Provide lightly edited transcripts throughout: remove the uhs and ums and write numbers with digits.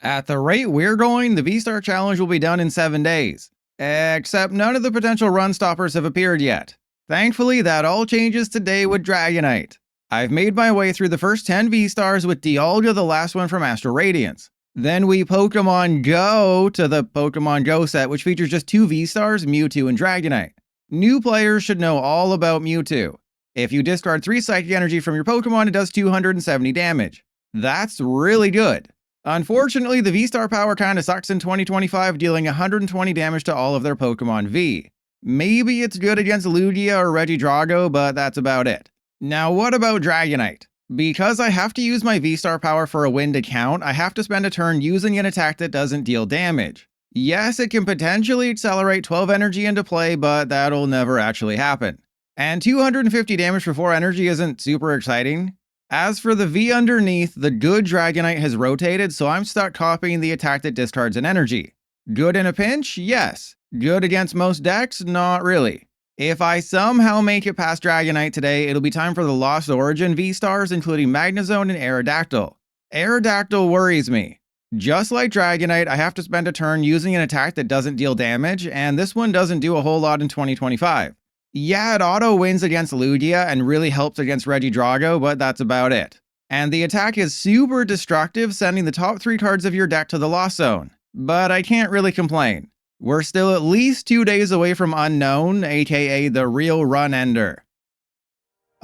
At the rate we're going, the VStar challenge will be done in 7 days. Except none of the potential run stoppers have appeared yet. Thankfully, that all changes today with Dragonite. I've made my way through the first 10 V-Stars with Dialga, the last one from Astral Radiance. Then we Pokemon Go to the Pokemon Go set, which features just 2 V-Stars, Mewtwo and Dragonite. New players should know all about Mewtwo. If you discard 3 Psychic Energy from your Pokemon, it does 270 damage. That's really good. Unfortunately, the V-Star power kinda sucks in 2025, dealing 120 damage to all of their Pokemon V. Maybe it's good against Lugia or Regigigas, but that's about it. Now what about Dragonite? Because I have to use my V-Star power for a win to count, I have to spend a turn using an attack that doesn't deal damage. Yes, it can potentially accelerate 12 energy into play, but that'll never actually happen. And 250 damage for 4 energy isn't super exciting. As for the V underneath, the good Dragonite has rotated, so I'm stuck copying the attack that discards an energy. Good in a pinch? Yes. Good against most decks? Not really. If I somehow make it past Dragonite today, it'll be time for the Lost Origin V-Stars, including Magnezone and Aerodactyl. Aerodactyl worries me. Just like Dragonite, I have to spend a turn using an attack that doesn't deal damage, and this one doesn't do a whole lot in 2025. Yeah, it auto wins against Lugia and really helps against Regigigas, but that's about it. And the attack is super destructive, sending the top 3 cards of your deck to the Lost Zone. But I can't really complain. We're still at least 2 days away from Unknown, aka the real run ender.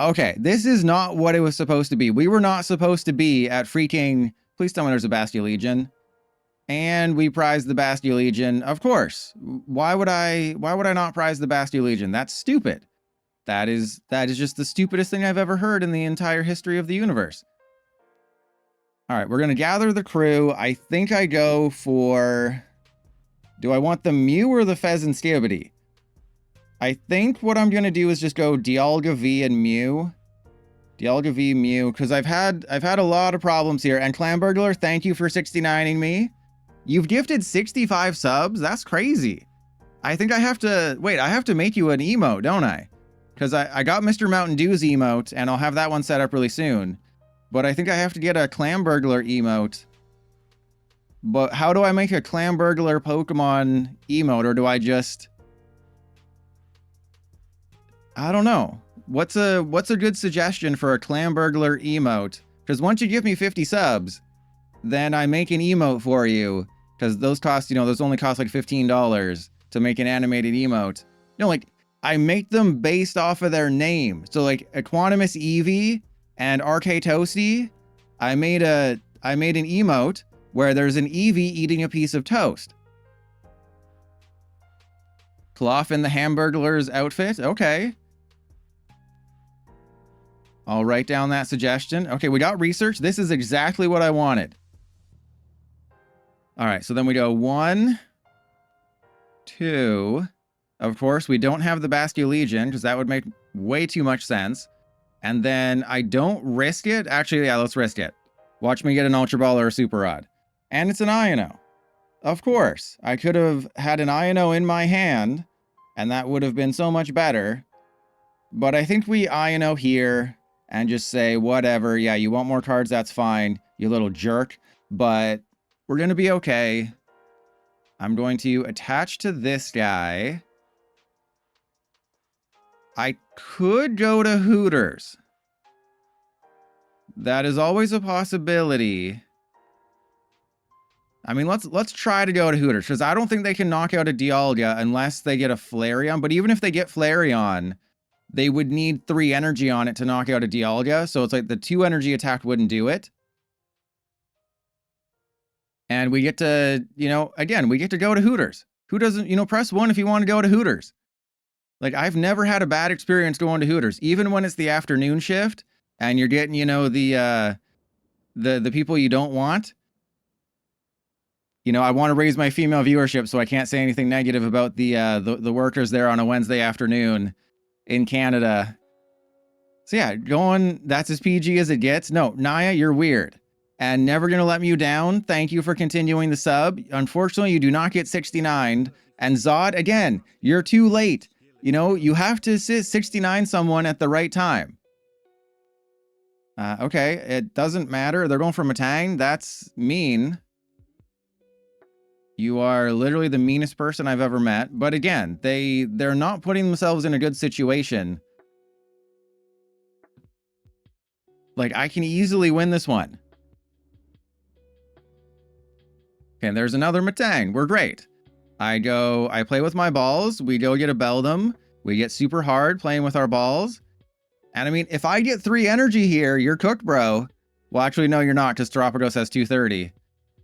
Okay, this is not what it was supposed to be. We were not supposed to be at freaking... Please tell me there's a Basculegion. And we prize the Basculegion, of course. Why would I not prize the Basculegion? That's stupid. That is just the stupidest thing I've ever heard in the entire history of the universe. All right, we're going to gather the crew. I think I go for... Do I want the Mew or the Fezandipiti? I think what I'm going to do is just go Dialga V and Mew. Dialga V, Mew, because I've had a lot of problems here. And Clamburglar, thank you for 69ing me. You've gifted 65 subs? That's crazy. I think I have to... Wait, I have to make you an emote, don't I? Because I got Mr. Mountain Dew's emote, and I'll have that one set up really soon. But I think I have to get a Clamburglar emote. But how do I make a Clamburglar Pokemon emote, or do I just... I don't know. What's a good suggestion for a Clamburglar emote? Because once you give me 50 subs, then I make an emote for you. Because those cost, those only cost like $15 to make an animated emote. Like, I make them based off of their name. So like Equanimous Eevee and RK Toasty, I made an emote where there's an Eevee eating a piece of toast. Cloth in the Hamburglar's outfit? Okay. I'll write down that suggestion. Okay, we got research. This is exactly what I wanted. All right, so then we go 1, 2. Of course, we don't have the Basculegion because that would make way too much sense. And then I don't risk it. Actually, yeah, let's risk it. Watch me get an Ultra Ball or a Super Rod. And it's an Iono. Of course, I could have had an Iono in my hand, and that would have been so much better. But I think we Iono here and just say, whatever, yeah, you want more cards, that's fine, you little jerk. But we're going to be okay. I'm going to attach to this guy. I could go to Hooters. That is always a possibility. I mean, let's try to go to Hooters, because I don't think they can knock out a Dialga unless they get a Flareon. But even if they get Flareon, they would need 3 energy on it to knock out a Dialga. So it's like the 2 energy attack wouldn't do it. And we get to, again, we get to go to Hooters. Who doesn't, press 1 if you want to go to Hooters. Like, I've never had a bad experience going to Hooters, even when it's the afternoon shift and you're getting, the people you don't want. I want to raise my female viewership, so I can't say anything negative about the workers there on a Wednesday afternoon in Canada. So yeah, that's as PG as it gets. No, Naya, you're weird. And never gonna let you down. Thank you for continuing the sub. Unfortunately, you do not get 69. And Zod, again, you're too late. You have to 69 someone at the right time. Okay, it doesn't matter. They're going for Metang. That's mean. You are literally the meanest person I've ever met. But again, they're not putting themselves in a good situation. Like, I can easily win this one. Okay, there's another Metang. We're great. I play with my balls. We go get a Beldum. We get super hard playing with our balls. And I mean, if I get 3 energy here, you're cooked, bro. Well, actually, no, you're not, because Terapagos has 230.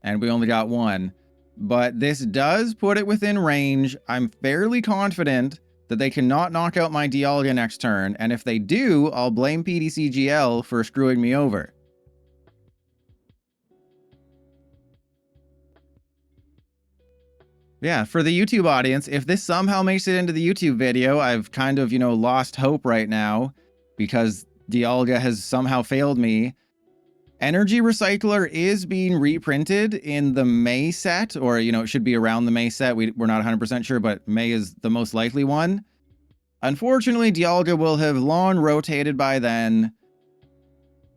And we only got 1. But this does put it within range. I'm fairly confident that they cannot knock out my Dialga next turn. And if they do, I'll blame PDCGL for screwing me over. Yeah, for the YouTube audience, if this somehow makes it into the YouTube video, I've kind of, lost hope right now because Dialga has somehow failed me. Energy Recycler is being reprinted in the May set, or, it should be around the May set. We're not 100% sure, but May is the most likely one. Unfortunately, Dialga will have long rotated by then,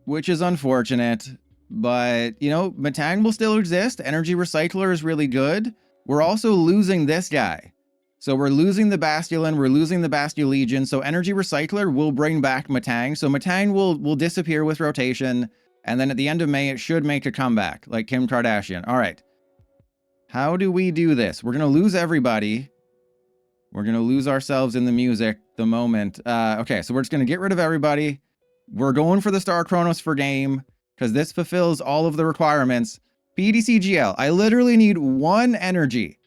which is unfortunate. But, Metang will still exist. Energy Recycler is really good. We're also losing this guy. So we're losing the Basculin, we're losing the Basculegion, so Energy Recycler will bring back Metang. So Metang will disappear with rotation, and then at the end of May, it should make a comeback, like Kim Kardashian. All right. How do we do this? We're going to lose everybody. We're going to lose ourselves in the music the moment. Okay, so we're just going to get rid of everybody. We're going for the Star Chronos for game, because this fulfills all of the requirements. PDCGL, I literally need 1 energy.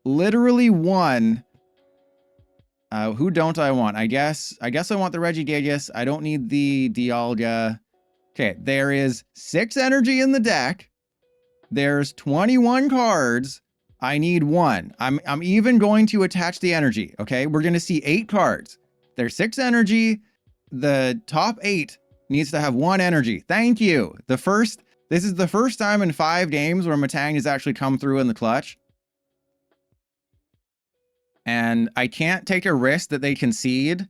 Literally 1. Who don't I want? I guess I want the Regigigas. I don't need the Dialga. Okay, there is 6 energy in the deck. There's 21 cards. I need 1. I'm even going to attach the energy. Okay, we're going to see 8 cards. There's 6 energy. The top 8 needs to have 1 energy. Thank you. This is the first time in 5 games where Metang has actually come through in the clutch. And I can't take a risk that they concede.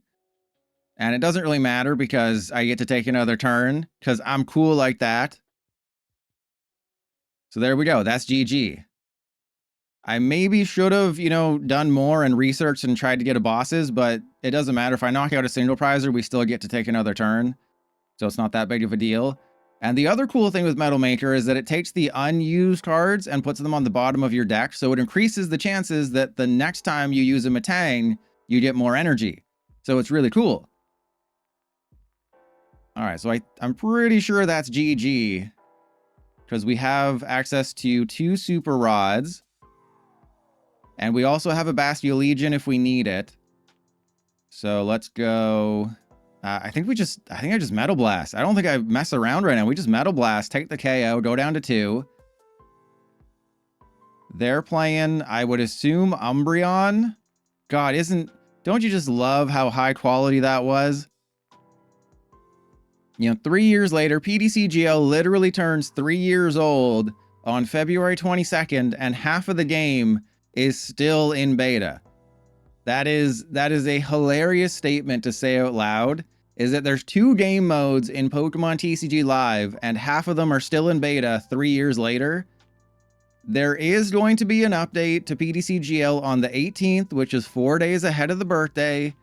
And it doesn't really matter because I get to take another turn because I'm cool like that. So there we go. That's GG. I maybe should have, done more and researched and tried to get a bosses, but it doesn't matter. If I knock out a single prizer, we still get to take another turn. So it's not that big of a deal. And the other cool thing with Metal Maker is that it takes the unused cards and puts them on the bottom of your deck. So it increases the chances that the next time you use a Metang, you get more energy. So it's really cool. All right, so I'm pretty sure that's GG because we have access to 2 Super Rods. And we also have a Basculegion if we need it. So let's go. I think I just Metal Blast. I don't think I mess around right now. We just Metal Blast, take the KO, go down to 2. They're playing, I would assume, Umbreon. God, don't you just love how high quality that was? 3 years later, PDCGL literally turns 3 years old on February 22nd, and half of the game is still in beta. That is a hilarious statement to say out loud, is that there's 2 game modes in Pokemon TCG Live, and half of them are still in beta 3 years later. There is going to be an update to PDCGL on the 18th, which is 4 days ahead of the birthday.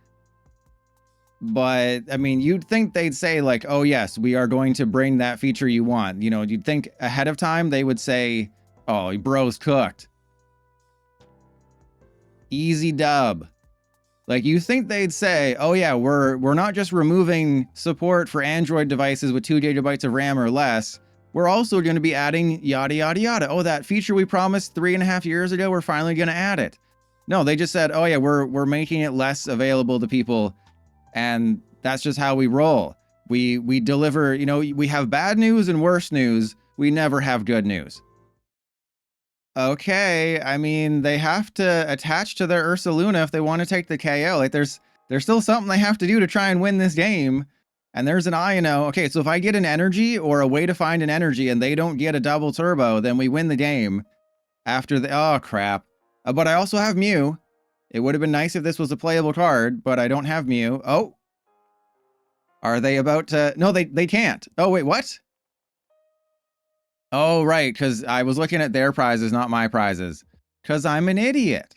But, I mean, you'd think they'd say, like, oh, yes, we are going to bring that feature you want. You'd think ahead of time they would say, oh, bro's cooked. Easy dub. Like, you think they'd say, oh yeah, we're not just removing support for Android devices with 2 GB of RAM or less. We're also going to be adding yada, yada, yada. Oh, that feature we promised 3.5 years ago, we're finally going to add it. No, they just said, oh yeah, we're making it less available to people. And that's just how we roll. We deliver, we have bad news and worse news. We never have good news. Okay, I mean, they have to attach to their Ursaluna if they want to take the KO. Like, there's still something they have to do to try and win this game. And there's an Iono. Okay, so if I get an energy or a way to find an energy and they don't get a double turbo, then we win the game. After the... Oh, crap. But I also have Mew. It would have been nice if this was a playable card, but I don't have Mew. Oh. Are they about to... No, they can't. Oh, wait, what? Oh, right, because I was looking at their prizes, not my prizes. Because I'm an idiot.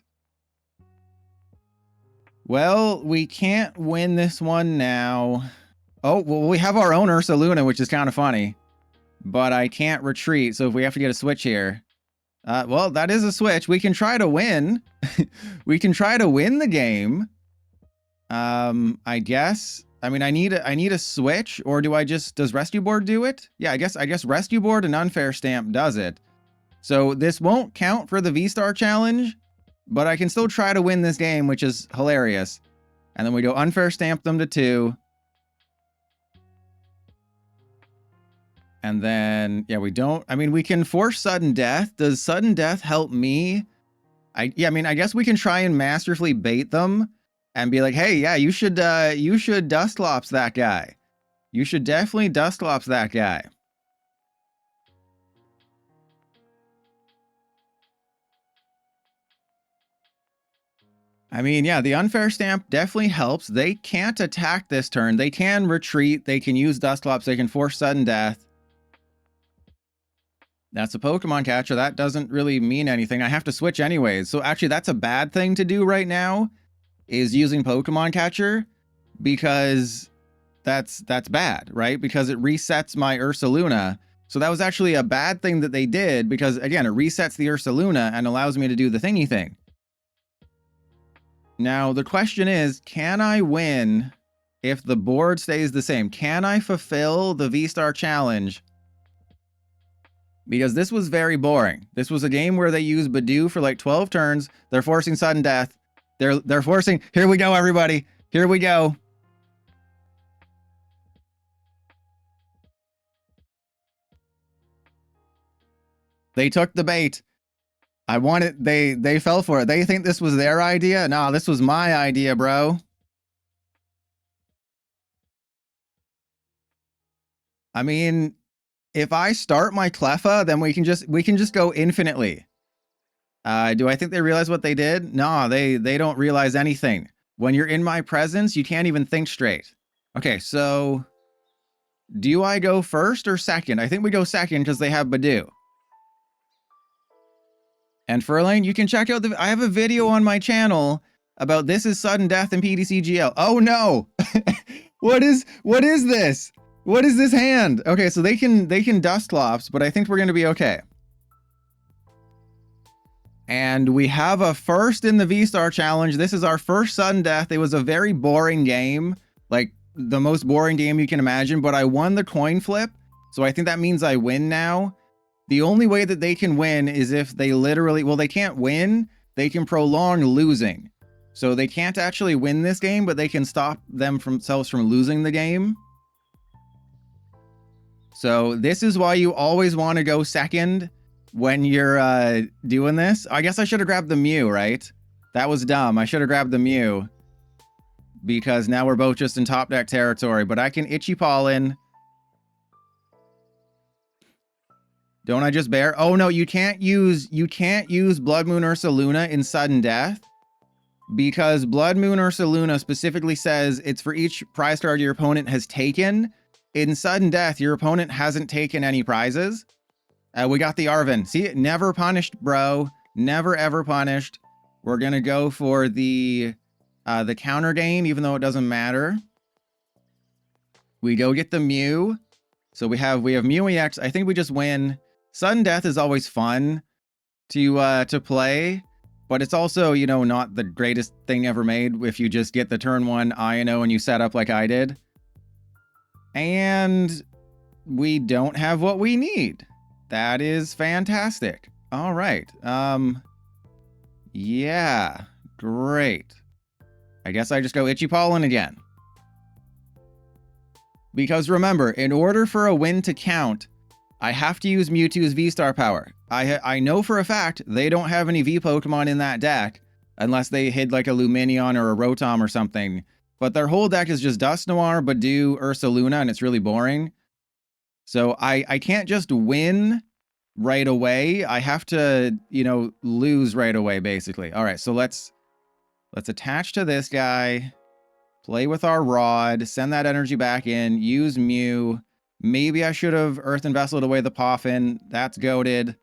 Well, we can't win this one now. Oh, well, we have our own Ursaluna, which is kind of funny. But I can't retreat, so if we have to get a switch here. Well, that is a switch. We can try to win. We can try to win the game. I guess. I mean, I need a switch, or do I just... Does Rescue Board do it? Yeah, I guess Rescue Board and Unfair Stamp does it. So this won't count for the V-Star challenge, but I can still try to win this game, which is hilarious. And then we go Unfair Stamp them to 2. And then, yeah, we don't... I mean, we can force Sudden Death. Does Sudden Death help me? Yeah, I mean, I guess we can try and masterfully bait them and be like, hey, yeah, you should Dusclops that guy. You should definitely Dusclops that guy. I mean, yeah, the Unfair Stamp definitely helps. They can't attack this turn. They can retreat. They can use Dusclops. They can force Sudden Death. That's a Pokemon catcher. That doesn't really mean anything. I have to switch anyways. So actually, that's a bad thing to do right now, is using Pokemon catcher, because that's bad, right? Because it resets my Ursaluna. So that was actually a bad thing that they did, because again, it resets the Ursaluna and allows me to do the thingy thing. Now, the question is, can I win if the board stays the same? Can I fulfill the V-Star challenge? Because this was very boring. This was a game where they used Badoo for like 12 turns. They're forcing Sudden Death. They're forcing... Here we go, everybody. Here we go. They took the bait. I want it. They fell for it. They think this was their idea? Nah, this was my idea, bro. I mean, if I start my Cleffa, then we can just go infinitely. Do I think they realize what they did? No, they don't realize anything. When you're in my presence, you can't even think straight. Okay, so do I go first or second? I think we go second because they have Badoo. And Furlane, you can check out I have a video on my channel about This is Sudden Death in PTCGL. Oh no! What is this? What is this hand? Okay, so they can Dusclops, but I think we're gonna be okay. And we have a first in the V-Star challenge. This is our first Sudden Death. It was a very boring game, like the most boring game you can imagine, but I won the coin flip, so I think that means I win now. The only way that they can win is if they literally... Well, they can't win. They can prolong losing. So they can't actually win this game, but they can stop themselves from losing the game. So this is why you always want to go second when you're doing this. I guess I should have grabbed the Mew, right? That was dumb. I should have grabbed the Mew, because now we're both just in top deck territory. But I can Itchy Pollen. Don't I just bear? Oh no, you can't use Blood Moon Ursaluna in Sudden Death, because Blood Moon Ursaluna specifically says it's for each prize card your opponent has taken. In Sudden Death, your opponent hasn't taken any prizes. We got the Arven. See, never punished, bro. Never ever punished. We're gonna go for the counter gain, even though it doesn't matter. We go get the Mew. So we have Mew EX. I think we just win. Sudden Death is always fun to play, but it's also, you know, not the greatest thing ever made if you just get the turn 1 Iono and you set up like I did. And we don't have what we need. That is fantastic. All right. Yeah, great. I guess I just go Itchy Pollen again. Because remember, in order for a win to count, I have to use Mewtwo's V-Star power. I know for a fact they don't have any V Pokemon in that deck, unless they hid like a Lumineon or a Rotom or something. But their whole deck is just Dusknoir, Badoo, Ursaluna, and it's really boring. So I can't just win right away. I have to, you know, lose right away, basically. All right, so let's attach to this guy, play with our Rod, send that energy back in, use Mew. Maybe I should have Earthen Vesseled away the Poffin. That's goated.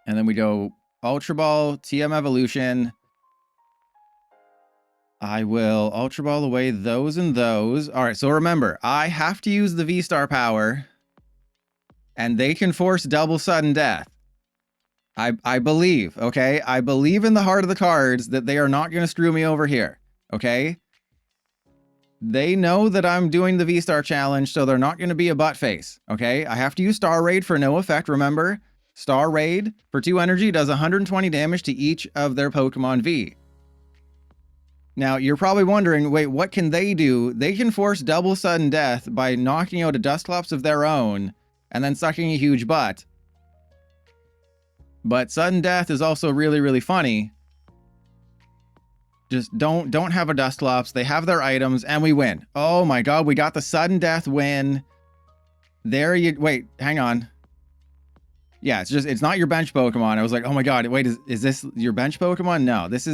And then we go Ultra Ball TM Evolution. I will Ultra Ball away those and those. All right, so remember, I have to use the V-Star power, and they can force double sudden death. I believe, okay? I believe in the heart of the cards that they are not going to screw me over here, okay? They know that I'm doing the V-Star challenge, so they're not going to be a butt face, okay? I have to use Star Raid for no effect, remember? Star Raid for 2 energy does 120 damage to each of their Pokemon V. Now, you're probably wondering, wait, what can they do? They can force double sudden death by knocking out a Dusclops of their own and then sucking a huge butt. But sudden death is also really, really funny. Just don't have a Dusclops. They have their items and we win. Oh my god, we got the sudden death win. There you... Wait, hang on. Yeah, it's not your bench Pokemon. I was like, oh my god, wait, is this your bench Pokemon? No, this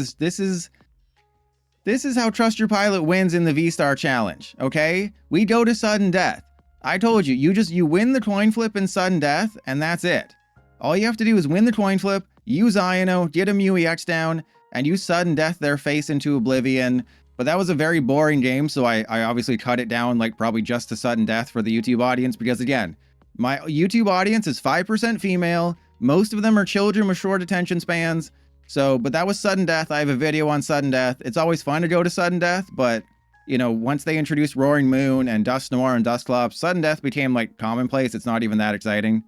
is how Trust Your Pilot wins in the V-Star challenge, okay? We go to sudden death. I told you, you win the coin flip in sudden death, and that's it. All you have to do is win the coin flip, use Iono, get a Mew EX down, and you sudden death their face into oblivion. But that was a very boring game, so I obviously cut it down, like probably just to sudden death for the YouTube audience, because again, my YouTube audience is 5% female, most of them are children with short attention spans. So, but that was sudden death. I have a video on sudden death. It's always fun to go to sudden death, but, you know, once they introduced Roaring Moon and Dust Noir and Dusclops, sudden death became, like, commonplace. It's not even that exciting.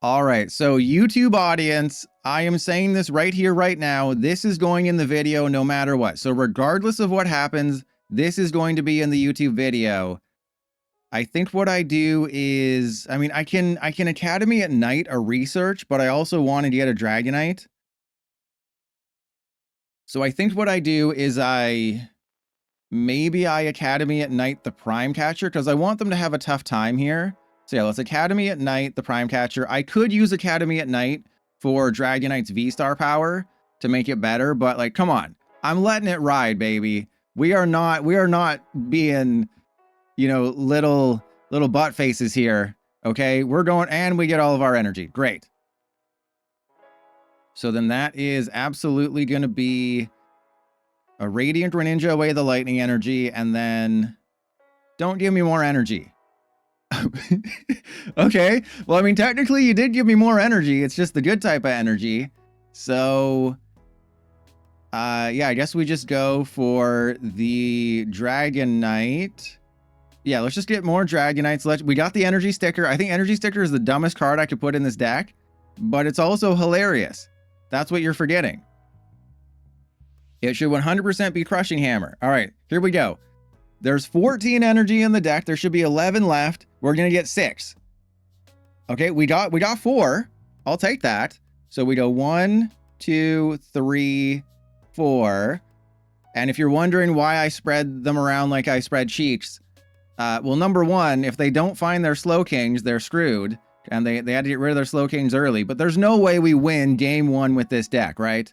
All right, so YouTube audience, I am saying this right here, right now. This is going in the video no matter what. So regardless of what happens, this is going to be in the YouTube video. I think what I do is, I mean, I can Academy at night a research, but I also want to get a Dragonite. So I think what I do is maybe I Academy at night the Prime Catcher, because I want them to have a tough time here. So yeah, let's Academy at night the Prime Catcher. I could use Academy at night for Dragonite's V-Star power to make it better, but like, come on. I'm letting it ride, baby. We are not being, you know, little butt faces here. Okay, we're going and we get all of our energy. Great. So then that is absolutely going to be a Radiant Greninja away the lightning energy, and then don't give me more energy. Okay, well, I mean, technically you did give me more energy. It's just the good type of energy. So yeah, I guess we just go for the Dragonite. Yeah, let's just get more Dragonites. We got the energy sticker. I think energy sticker is the dumbest card I could put in this deck, but it's also hilarious. That's what you're forgetting. It should 100% be Crushing Hammer. All right, here we go. There's 14 energy in the deck. There should be 11 left. We're gonna get 6. Okay, we got 4. I'll take that. So we go 1, 2, 3, 4. And if you're wondering why I spread them around like I spread cheeks, well, number one, if they don't find their Slowkings, they're screwed. And they had to get rid of their Slowkings early. But there's no way we win game 1 with this deck, right?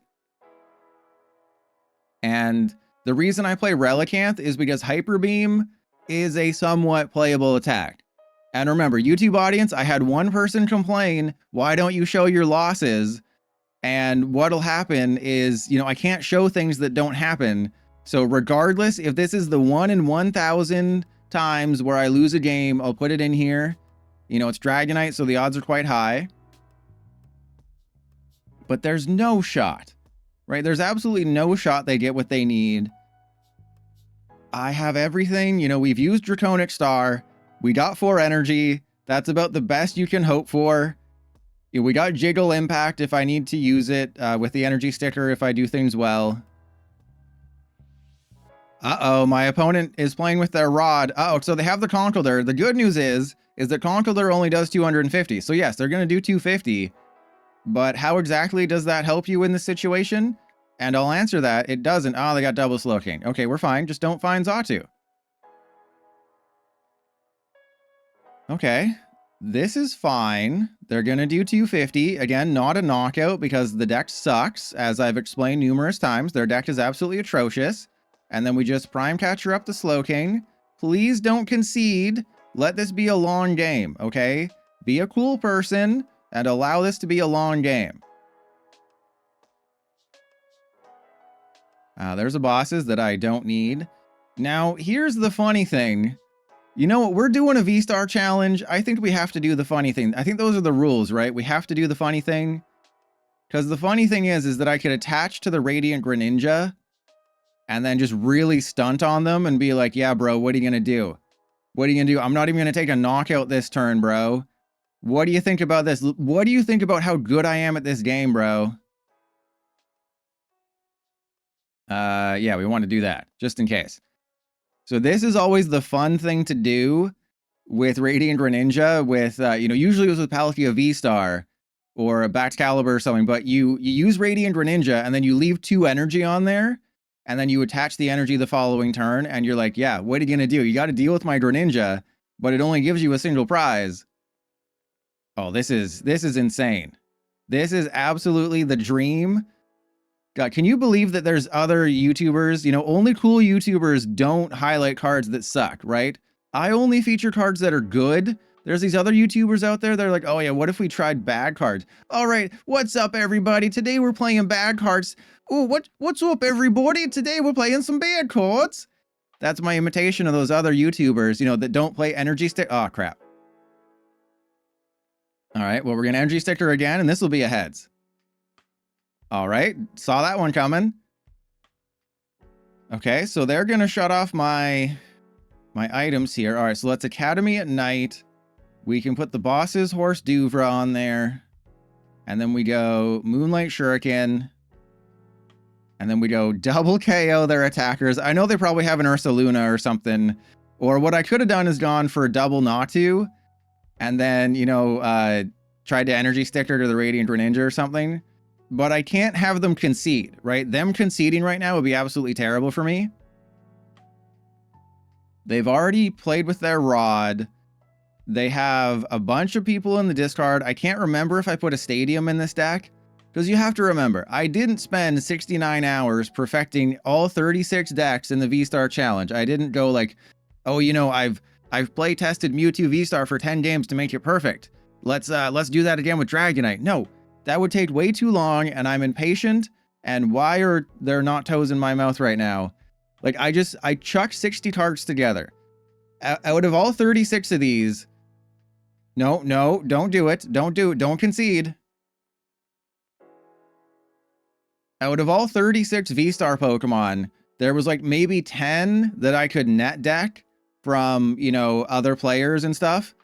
And the reason I play Relicanth is because Hyper Beam is a somewhat playable attack. And remember, YouTube audience, I had one person complain, why don't you show your losses? And what'll happen is, you know, I can't show things that don't happen. So regardless, if this is the 1 in 1,000 times where I lose a game, I'll put it in here. You know, it's Dragonite, so the odds are quite high. But there's no shot, right? There's absolutely no shot they get what they need. I have everything. You know, we've used Draconic Star. We got 4 energy. That's about the best you can hope for. We got Jiggle Impact if I need to use it with the energy sticker if I do things well. Uh-oh, my opponent is playing with their Rod. Uh-oh, so they have the Conkeldurr. The good news is that Conkeldurr only does 250. So yes, they're going to do 250. But how exactly does that help you in this situation? And I'll answer that. It doesn't. Oh, they got double Slowking. Okay, we're fine. Just don't find Xatu. Okay, this is fine. They're going to do 250. Again, not a knockout because the deck sucks. As I've explained numerous times, their deck is absolutely atrocious. And then we just Prime Catcher up the Slowking. Please don't concede. Let this be a long game, okay? Be a cool person and allow this to be a long game. There's the bosses that I don't need. Now, here's the funny thing. You know what? We're doing a VStar challenge. I think we have to do the funny thing. I think those are the rules, right? We have to do the funny thing. Because the funny thing is that I could attach to the Radiant Greninja and then just really stunt on them and be like, yeah, bro, what are you going to do? What are you going to do? I'm not even going to take a knockout this turn, bro. What do you think about this? What do you think about how good I am at this game, bro? Yeah, we want to do that, just in case. So this is always the fun thing to do with Radiant Greninja, with, you know, usually it was with Palkia VStar or a Baxcalibur or something, but you use Radiant Greninja and then you leave 2 energy on there, and then you attach the energy the following turn, and you're like, yeah, what are you going to do? You got to deal with my Greninja, but it only gives you a single prize. Oh, this is insane. This is absolutely the dream. God, can you believe that there's other YouTubers, you know, only cool YouTubers don't highlight cards that suck, right? I only feature cards that are good. There's these other YouTubers out there that are like, oh yeah, what if we tried bad cards? All right, what's up everybody? Today we're playing bad cards. Oh, what's up everybody? Today we're playing some bad cards. That's my imitation of those other YouTubers, you know, that don't play Energy Stick. Oh, crap. All right, well, we're going to Energy Sticker again, and this will be a heads. All right, saw that one coming. Okay, so they're going to shut off my items here. All right, so let's Academy at night. We can put the boss's Horse Duvra on there. And then we go Moonlight Shuriken. And then we go double KO their attackers. I know they probably have an Ursaluna or something. Or what I could have done is gone for a double Natu. And then, you know, tried to Energy Sticker to the Radiant Greninja or something. But I can't have them concede, right? Them conceding right now would be absolutely terrible for me. They've already played with their Rod. They have a bunch of people in the discard. I can't remember if I put a Stadium in this deck. Because you have to remember, I didn't spend 69 hours perfecting all 36 decks in the VStar challenge. I didn't go like, oh, you know, I've play tested Mewtwo VStar for 10 games to make it perfect. Let's do that again with Dragonite. No. That would take way too long, and I'm impatient, and why are there not toes in my mouth right now? Like, I chucked 60 targets together. Out of all 36 of these... No, don't do it. Don't do it. Don't concede. Out of all 36 V-Star Pokemon, there was like maybe 10 that I could net deck from, you know, other players and stuff.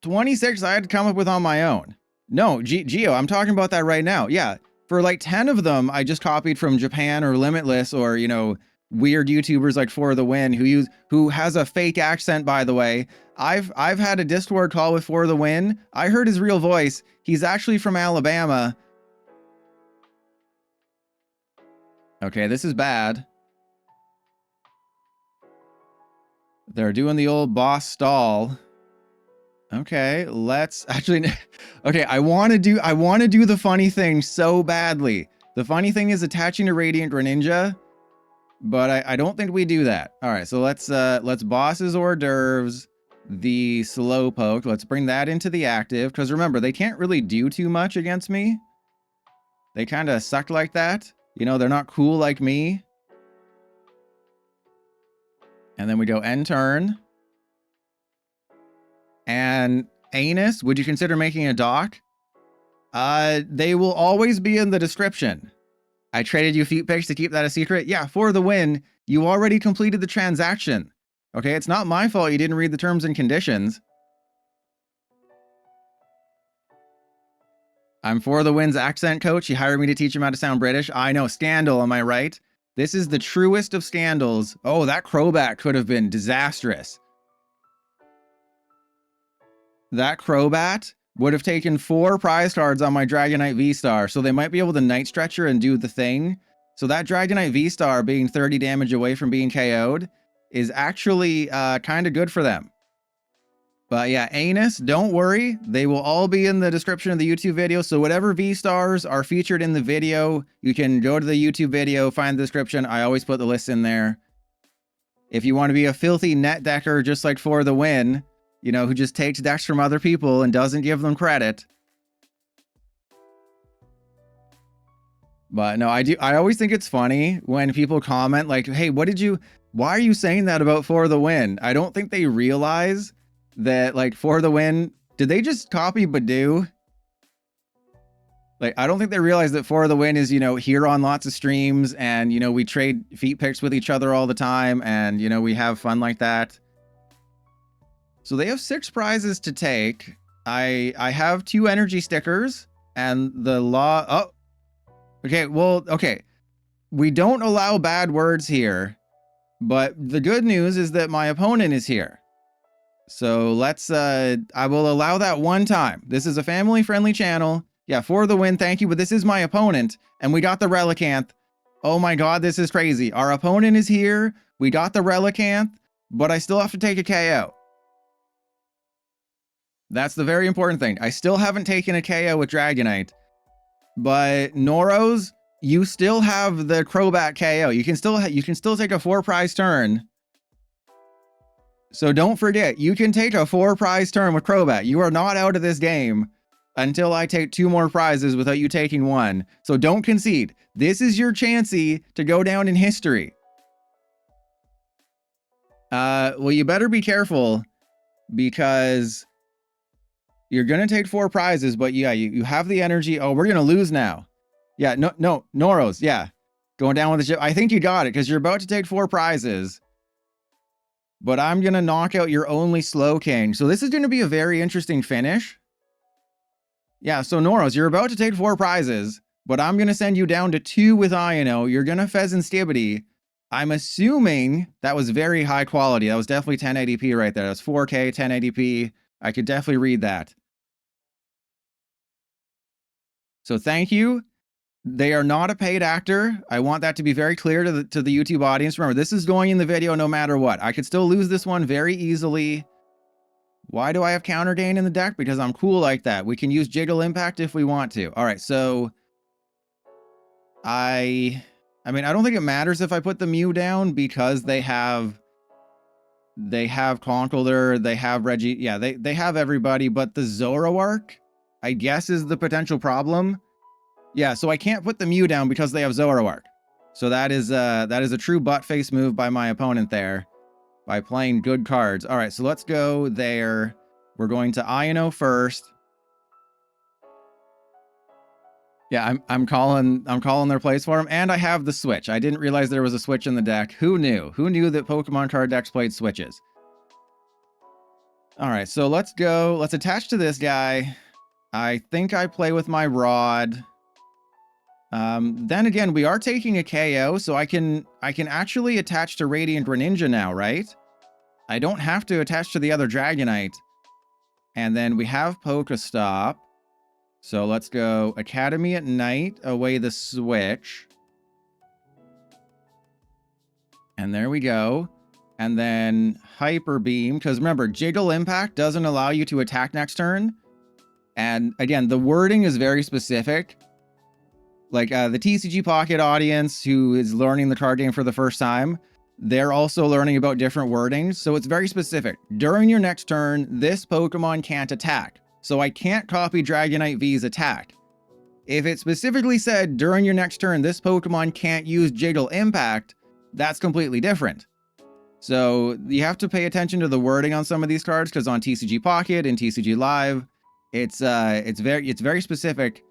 26 I had to come up with on my own. No, Geo, I'm talking about that right now. Yeah, for like 10 of them, I just copied from Japan or Limitless or, you know, weird YouTubers like For the Win who has a fake accent, by the way. I've had a Discord call with For the Win. I heard his real voice. He's actually from Alabama. Okay, this is bad. They're doing the old boss stall. Okay, let's actually... Okay, I want to do the funny thing so badly. The funny thing is attaching to Radiant Greninja, but I don't think we do that. All right, so let's bosses hors d'oeuvres the Slowpoke. Let's bring that into the active, because remember, they can't really do too much against me. They kind of suck like that. You know, they're not cool like me. And then we go end turn. And Anus, would you consider making a doc? They will always be in the description. I traded you feet pics to keep that a secret. Yeah, For the Win, you already completed the transaction. Okay, it's not my fault you didn't read the terms and conditions. I'm For the Win's accent coach. He hired me to teach him how to sound British. I know, scandal, am I right? This is the truest of scandals. Oh, that Crobat could have been disastrous. That Crobat would have taken 4 prize cards on my Dragonite VStar, so they might be able to Night Stretcher and do the thing. So that Dragonite VStar being 30 damage away from being KO'd is actually kind of good for them. But yeah, Anus, don't worry. They will all be in the description of the YouTube video. So whatever V-Stars are featured in the video, you can go to the YouTube video, find the description. I always put the list in there. If you want to be a filthy net decker just like For the Win, you know, who just takes decks from other people and doesn't give them credit. But no, I always think it's funny when people comment like, hey, why are you saying that about For the Win? I don't think they realize that, like, For the Win, did they just copy Badoo? Like, I don't think they realize that For the Win is, here on lots of streams, and, we trade feet pics with each other all the time, and, we have fun like that. So they have 6 prizes to take. I have 2 energy stickers, and the law... Oh! Okay, well, okay. We don't allow bad words here, but the good news is that my opponent is here. So let's, I will allow that one time. This is a family-friendly channel. Yeah, For the Win, thank you, but this is my opponent, and we got the Relicanth. Oh my god, this is crazy. Our opponent is here, we got the Relicanth, but I still have to take a KO. That's the very important thing. I still haven't taken a KO with Dragonite. But Noros, you still have the Crobat KO. You can still take a 4 prize turn. So don't forget, you can take a 4 prize turn with Crobat. You are not out of this game until I take 2 more prizes without you taking 1. So don't concede. This is your chancey to go down in history. Well, you better be careful because you're going to take 4 prizes, but yeah, you have the energy. Oh, we're going to lose now. Yeah, no, Noros, yeah. Going down with the ship. I think you got it because you're about to take 4 prizes. But I'm going to knock out your only Slowking. So this is going to be a very interesting finish. Yeah, so Noros, you're about to take 4 prizes, but I'm going to send you down to 2 with Iono. You're going to Fezandipiti. I'm assuming that was very high quality. That was definitely 1080p right there. That's 4K, 1080p. I could definitely read that. So thank you. They are not a paid actor. I want that to be very clear to the YouTube audience. Remember, this is going in the video no matter what. I could still lose this one very easily. Why do I have counter gain in the deck? Because I'm cool like that. We can use Jiggle Impact if we want to. All right, so I mean, I don't think it matters if I put the Mew down because they have Conkeldurr, they have Reggie. Yeah, they have everybody, but the Zoroark, I guess, is the potential problem. Yeah, so I can't put the Mew down because they have Zoroark. So that is a true butt face move by my opponent there by playing good cards. All right, so let's go there. We're going to Iono first. Yeah, I'm calling their plays for him, and I have the switch. I didn't realize there was a switch in the deck. Who knew? Who knew that Pokemon card decks played switches? All right, so let's go. Let's attach to this guy. I think I play with my Rod. Then again, we are taking a KO, so I can actually attach to Radiant Greninja now, right? I don't have to attach to the other Dragonite. And then we have Pokestop. So let's go Academy at Night, away the switch. And there we go. And then Hyper Beam, because remember, Jiggle Impact doesn't allow you to attack next turn. And again, the wording is very specific. Like the TCG Pocket audience who is learning the card game for the first time, they're also learning about different wordings. So it's very specific. During your next turn, this Pokemon can't attack. So I can't copy Dragonite V's attack. If it specifically said during your next turn, this Pokemon can't use Jiggle Impact, that's completely different. So you have to pay attention to the wording on some of these cards, because on TCG Pocket and TCG Live, it's very specific.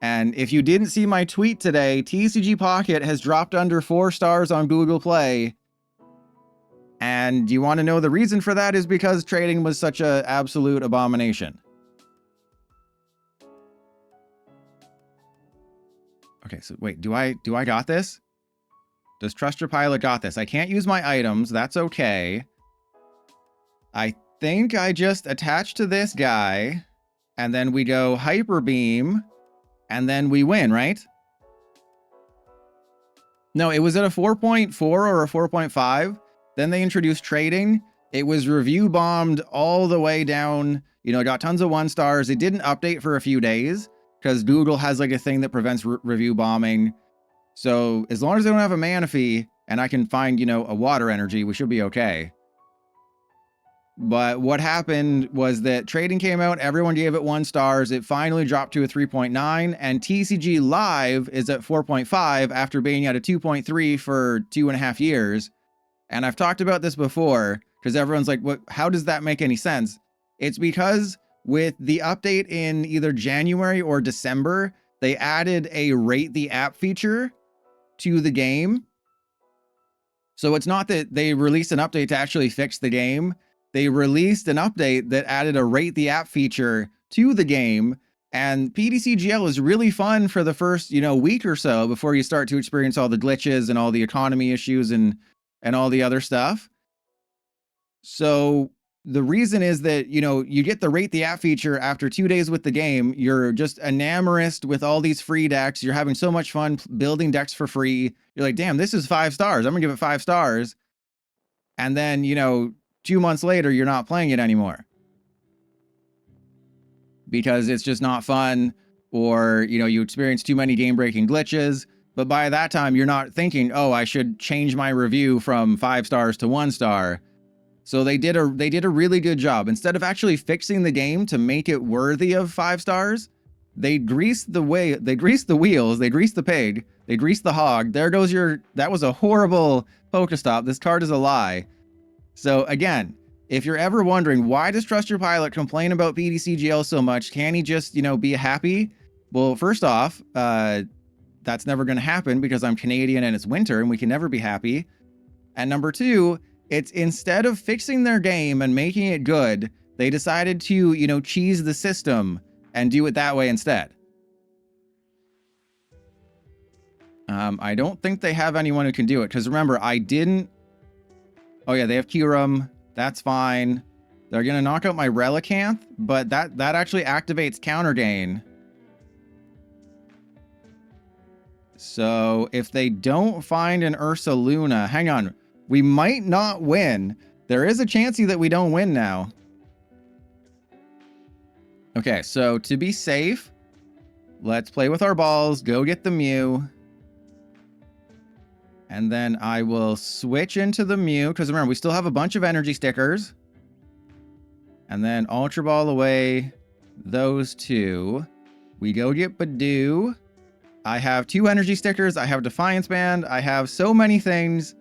And if you didn't see my tweet today, TCG Pocket has dropped under 4 stars on Google Play. And you want to know the reason for that is because trading was such an absolute abomination. Okay, so wait, do I got this? Does Trust Your Pilot got this? I can't use my items, that's okay. I think I just attach to this guy, and then we go Hyper Beam, and then we win, right? No, it was at a 4.4 or a 4.5. Then they introduced trading. It was review bombed all the way down. You know, it got tons of 1 stars. It didn't update for a few days because Google has like a thing that prevents review bombing. So as long as they don't have a mana fee and I can find, you know, a water energy, we should be okay. But what happened was that trading came out, everyone gave it 1 stars, it finally dropped to a 3.9, and TCG Live is at 4.5 after being at a 2.3 for 2.5 years. And I've talked about this before, because everyone's like, "What? How does that make any sense?" It's because with the update in either January or December, they added a rate the app feature to the game. So it's not that they released an update to actually fix the game. They released an update that added a rate the app feature to the game. And PTCGL is really fun for the first, week or so before you start to experience all the glitches and all the economy issues and all the other stuff. So the reason is that, you get the rate the app feature after 2 days with the game. You're just enamored with all these free decks. You're having so much fun building decks for free. You're like, damn, this is 5 stars. I'm gonna give it 5 stars. And then, 2 months later, you're not playing it anymore because it's just not fun, or, you experience too many game-breaking glitches. But by that time, you're not thinking, oh, I should change my review from 5 stars to 1 star. So they did a really good job. Instead of actually fixing the game to make it worthy of 5 stars, they greased the wheels, they greased the pig, they greased the hog. There goes that was a horrible Pokestop. This card is a lie. So again, if you're ever wondering, why does Trust Your Pilot complain about PTCGL so much? Can he just, be happy? Well, first off, that's never going to happen because I'm Canadian and it's winter and we can never be happy. And number 2, it's instead of fixing their game and making it good, they decided to, cheese the system and do it that way instead. I don't think they have anyone who can do it, because remember, oh yeah, they have Kyurem. That's fine. They're going to knock out my Relicanth, but that actually activates Counter Gain. So if they don't find an Ursaluna, hang on, we might not win. There is a chancey that we don't win now. Okay, so to be safe, let's play with our balls, go get the Mew. And then I will switch into the Mew, because remember, we still have a bunch of energy stickers. And then Ultra Ball away those 2. We go get Badoo. I have 2 energy stickers. I have Defiance Band. I have so many things.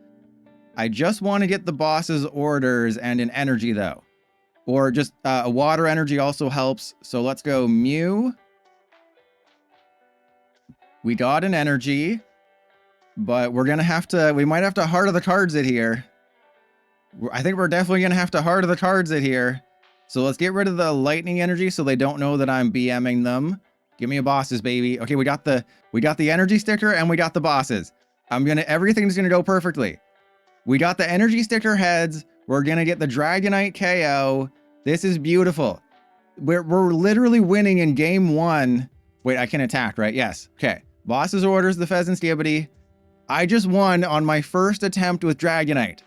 I just want to get the boss's orders and an energy, though. Or just a water energy also helps. So let's go Mew. We got an energy. But we're going to have to, we might have to Heart of the Cards it here. I think we're definitely going to have to Heart of the Cards it here. So let's get rid of the lightning energy so they don't know that I'm BMing them. Give me a bosses, baby. Okay, we got the energy sticker and we got the bosses. Everything's going to go perfectly. We got the energy sticker heads. We're going to get the Dragonite KO. This is beautiful. We're literally winning in game 1. Wait, I can attack, right? Yes. Okay. Boss's orders, the Fezandipiti. I just won on my first attempt with Dragonite.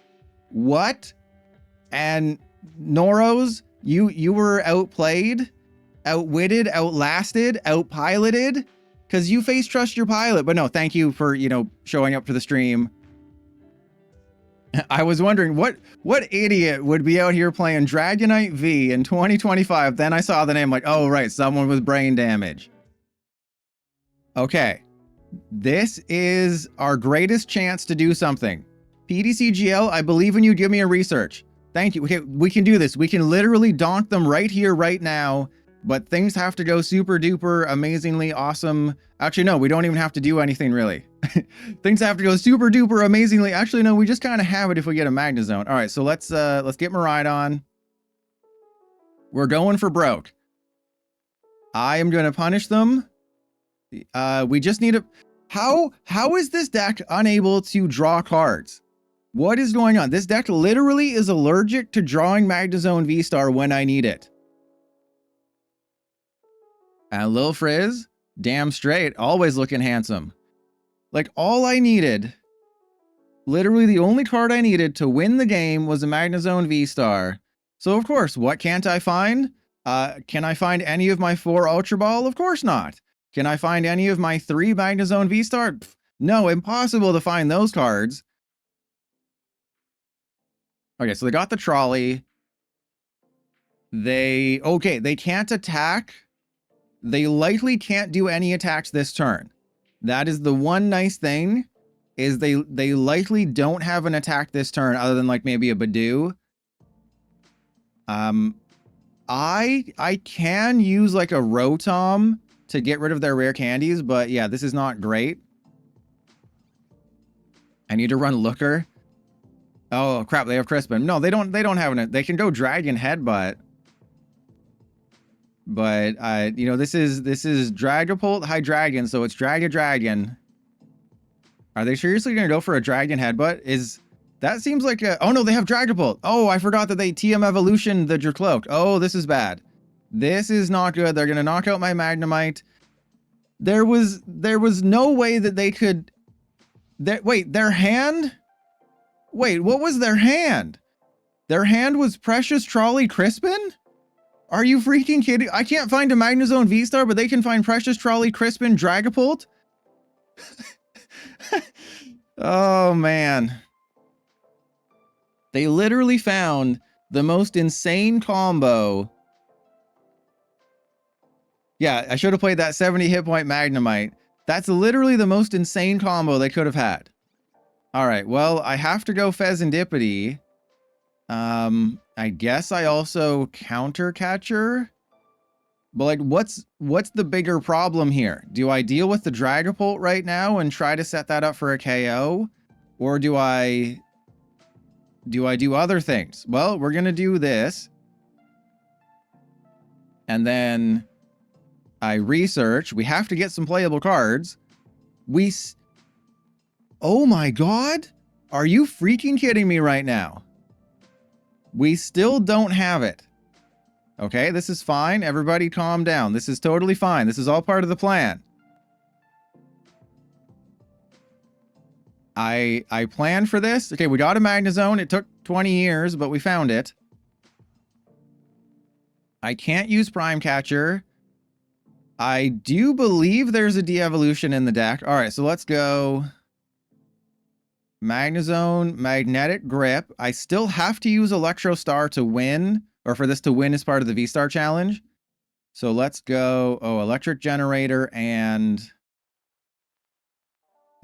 What? And Noros, you were outplayed, outwitted, outlasted, outpiloted, because you face Trust Your Pilot. But no, thank you for, showing up to the stream. I was wondering what idiot would be out here playing Dragonite V in 2025. Then I saw the name like, oh, right, someone with brain damage. Okay. This is our greatest chance to do something. PTCGL, I believe in you. Give me a research. Thank you. Okay, we can do this. We can literally donk them right here, right now. But things have to go super duper amazingly awesome. Actually, no, we don't even have to do anything really. Things have to go super duper amazingly. Actually, no, we just kind of have it if we get a Magnezone. All right, so let's get Miraidon. We're going for broke. I am going to punish them. We just need a... How is this deck unable to draw cards? What is going on? This deck literally is allergic to drawing Magnezone VStar when I need it. And Lil Frizz, damn straight, always looking handsome. Like, all I needed, literally the only card I needed to win the game was a Magnezone VStar. So of course, what can't I find? Can I find any of my 4 Ultra Ball? Of course not. Can I find any of my 3 Magnezone VStar? Pff, no, impossible to find those cards. Okay, so they got the trolley. Okay, they can't attack. They likely can't do any attacks this turn. That is the one nice thing, is they likely don't have an attack this turn other than like maybe a Badoo. I can use like a Rotom to get rid of their rare candies, but yeah, this is not great. I need to run Looker. Oh crap, they have Crispin. No, they don't have an, they can go Dragon Headbutt. But you know, this is Dragapult Hydreigon, so it's Dragon. Are they seriously gonna go for a Dragon Headbutt? That seems like a, oh no, they have Dragapult. Oh, I forgot that they TM Evolution the Dracloak. Oh, this is bad. This is not good. They're gonna knock out my Magnemite. There was no way that they could. Wait, their hand? Wait, what was their hand? Their hand was Precious Trolley Crispin? Are you freaking kidding? I can't find a Magnezone VStar, but they can find Precious Trolley Crispin Dragapult? Oh, man. They literally found the most insane combo. Yeah, I should have played that 70 hit point Magnemite. That's literally the most insane combo they could have had. All right, well, I have to go Fezandipiti. I guess I also counter catcher. But like, what's the bigger problem here? Do I deal with the Dragapult right now and try to set that up for a KO? Or do I do other things? Well, we're gonna do this. And then I research. We have to get some playable cards. Oh my god! Are you freaking kidding me right now? We still don't have it. Okay, this is fine. Everybody calm down. This is totally fine. This is all part of the plan. I planned for this. Okay, we got a Magnezone. It took 20 years, but we found it. I can't use Prime Catcher. I do believe there's a de-evolution in the deck. All right, so let's go. Magnezone, Magnetic Grip. I still have to use Electro Star to win, or for this to win as part of the V-Star challenge. So let's go, Electric Generator, and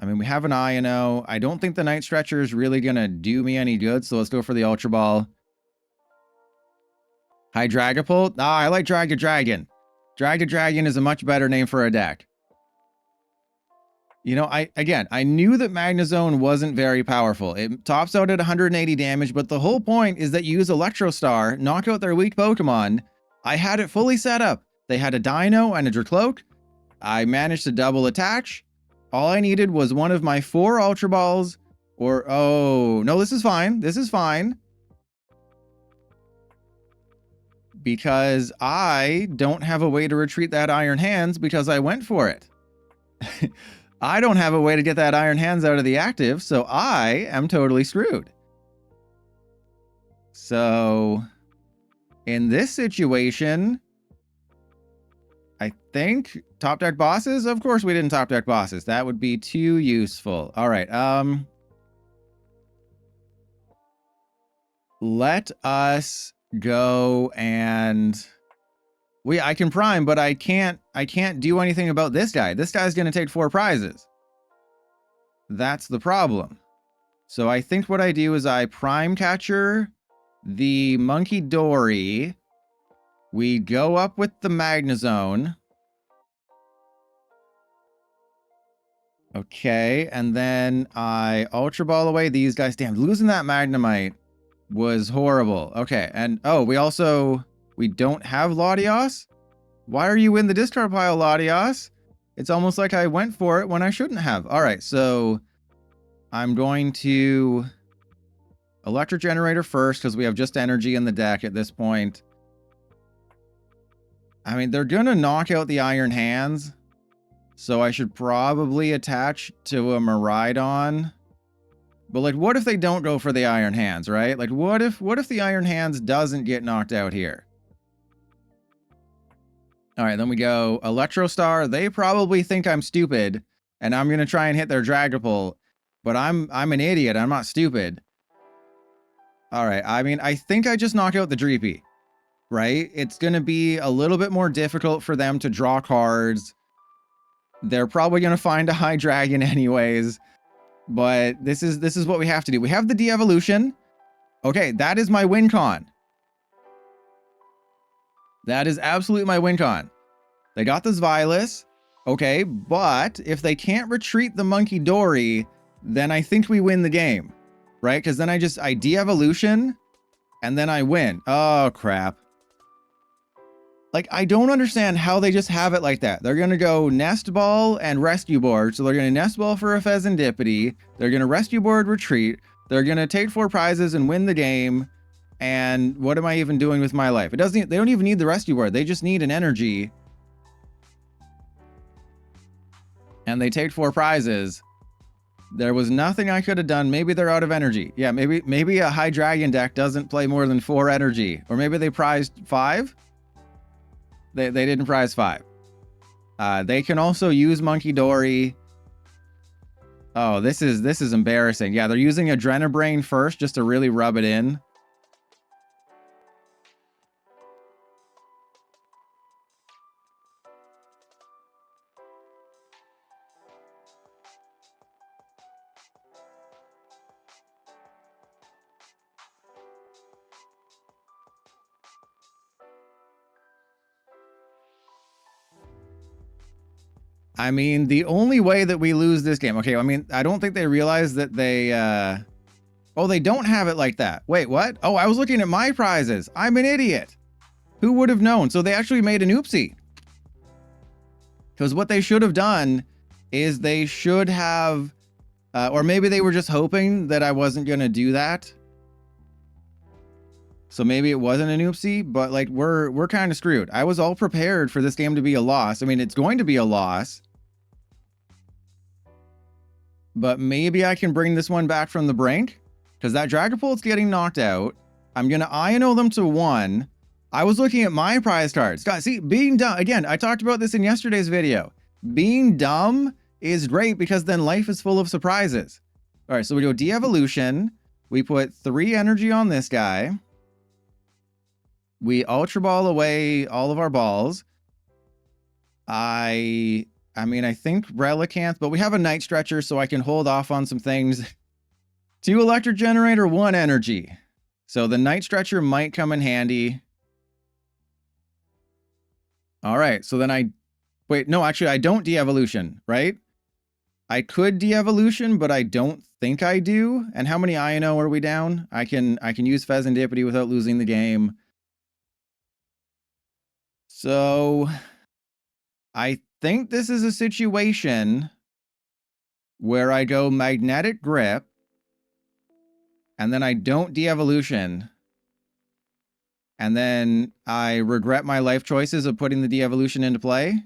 I mean, we have an Iono. I don't think the Night Stretcher is really going to do me any good, so let's go for the Ultra Ball. Hi, Dragapult. Ah, I like Dragon. Dragon is a much better name for a deck. You know, I knew that Magnezone wasn't very powerful. It tops out at 180 damage, but the whole point is that you use Electro Star, knock out their weak Pokemon. I had it fully set up. They had a Dino and a Dracloak. I managed to double attach. All I needed was one of my 4 Ultra Balls, or, oh, no, this is fine. This is fine. Because I don't have a way to retreat that Iron Hands because I went for it. I don't have a way to get that Iron Hands out of the active, so I am totally screwed. So, in this situation, I think top deck bosses? Of course we didn't top deck bosses. That would be too useful. All right, let us go and... I can prime, but I can't do anything about this guy. This guy's going to take 4 prizes. That's the problem. So I think what I do is I Prime Catcher the Monkey Dory. We go up with the Magnezone. Okay, and then I Ultra Ball away these guys. Damn, losing that Magnemite was horrible. Okay, and oh, we don't have Latios? Why are you in the discard pile, Latios? It's almost like I went for it when I shouldn't have. All right, so I'm going to Electric Generator first because we have just energy in the deck at this point. I mean, they're going to knock out the Iron Hands, so I should probably attach to a Miraidon. But like, what if they don't go for the Iron Hands, right? Like, what if the Iron Hands doesn't get knocked out here? All right, then we go Electro Star. They probably think I'm stupid, and I'm gonna try and hit their Dragapult, but I'm an idiot. I'm not stupid. All right, I mean, I think I just knock out the Dreepy. right? It's going to be a little bit more difficult for them to draw cards. They're probably going to find a high dragon anyways. But this is what we have to do. We have the de-evolution. Okay, that is my win con. That is absolutely my win con. They got this Violet. Okay, but if they can't retreat the Monkey Dory, then I think we win the game. Right? Because then I de-evolution and then I win. Oh, crap. Like, I don't understand how they just have it like that. They're going to go Nest Ball and Rescue Board. So they're going to Nest Ball for a Fezandipiti. They're going to Rescue Board retreat. They're going to take 4 prizes and win the game. And what am I even doing with my life? They don't even need the Rescue Board. They just need an energy. And they take 4 prizes. There was nothing I could have done. Maybe they're out of energy. Yeah, maybe a high dragon deck doesn't play more than 4 energy. Or maybe they prized 5? They didn't prize 5. They can also use Monkey Dory. Oh, this is embarrassing. Yeah, they're using Adrenabrain first just to really rub it in. I mean, the only way that we lose this game... Okay, I mean, I don't think they realize that they... Oh, they don't have it like that. Wait, what? Oh, I was looking at my prizes. I'm an idiot. Who would have known? So they actually made an oopsie. Because what they should have done is they should have... or maybe they were just hoping that I wasn't going to do that. So maybe it wasn't an oopsie, but like we're kind of screwed. I was all prepared for this game to be a loss. I mean, it's going to be a loss. But maybe I can bring this one back from the brink. Because that Dragapult's getting knocked out. I'm going to Iono them to 1. I was looking at my prize cards. God, see, being dumb. Again, I talked about this in yesterday's video. Being dumb is great because then life is full of surprises. All right, so we go de-evolution. We put 3 energy on this guy. We Ultra Ball away all of our balls. I mean, I think Relicanth, but we have a Night Stretcher, so I can hold off on some things. 2 Electric Generator, 1 energy. So the Night Stretcher might come in handy. All right, so then wait, no, actually, I don't de-evolution, right? I could de-evolution, but I don't think I do. And how many Iono are we down? I can use Fezandipiti without losing the game. So I think this is a situation where I go Magnetic Grip and then I don't de-evolution. And then I regret my life choices of putting the de-evolution into play.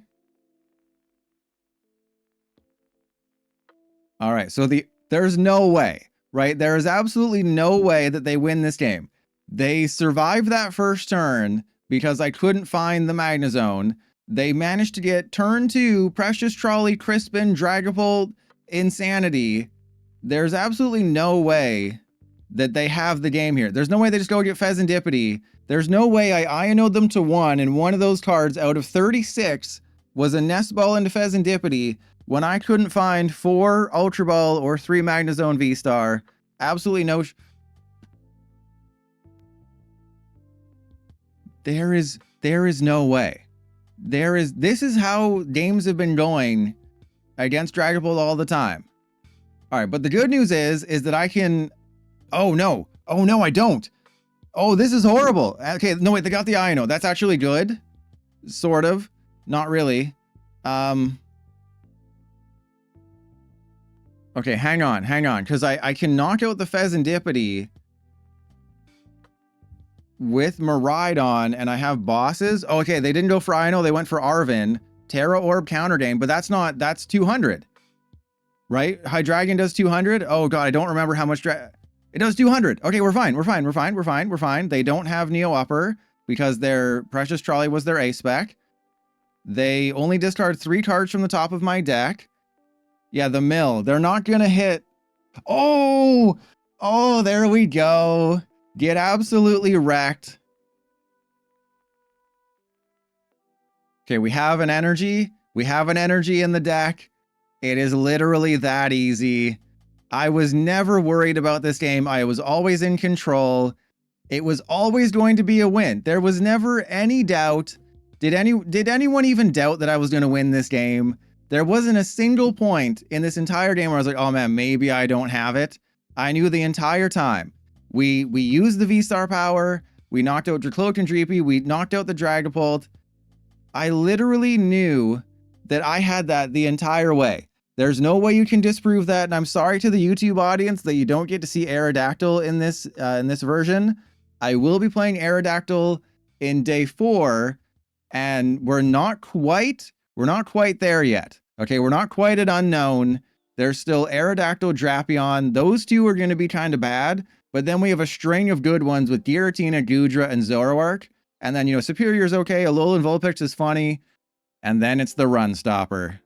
All right, so there's no way, right? There is absolutely no way that they win this game. They survived that first turn because I couldn't find the Magnezone. They managed to get turn 2, Precious Trolley, Crispin, Dragapult, Insanity. There's absolutely no way that they have the game here. There's no way they just go get Fezandipiti. There's no way I Iono'd them to 1, and one of those cards out of 36 was a Nest Ball into Fezandipiti when I couldn't find 4 Ultra Ball or 3 Magnezone VStar. Absolutely no... There is no way. This is how games have been going against Dragapult all the time. All right, but the good news is that I can... Oh no, I don't. Oh, this is horrible. Okay, no, wait, they got the Iono. That's actually good. Sort of. Not really. Okay, hang on, because I can knock out the Fezandipiti with Miraidon, and I have bosses. Oh, okay, they didn't go for Iono, they went for Arven. Terra Orb counter game, but that's 200. Right? Hydreigon does 200? Oh god, I don't remember how much it does 200. Okay, we're fine. They don't have Neo Upper because their Precious Trolley was their ace spec. They only discard 3 cards from the top of my deck. Yeah, the mill. They're not gonna hit. Oh, there we go. Get absolutely wrecked. Okay, we have an energy. We have an energy in the deck. It is literally that easy. I was never worried about this game. I was always in control. It was always going to be a win. There was never any doubt. Did anyone even doubt that I was going to win this game? There wasn't a single point in this entire game where I was like, oh man, maybe I don't have it. I knew the entire time. We used the V-Star power. We knocked out Dracloak and Dreepy. We knocked out the Dragapult. I literally knew that I had that the entire way. There's no way you can disprove that, and I'm sorry to the YouTube audience that you don't get to see Aerodactyl in this version. I will be playing Aerodactyl in day 4, and we're not quite there yet. Okay, we're not quite at Unknown. There's still Aerodactyl, Drapion. Those two are going to be kind of bad, but then we have a string of good ones with Giratina, Goodra, and Zoroark. And then, Superior's okay, Alolan Vulpix is funny, and then it's the Run Stopper.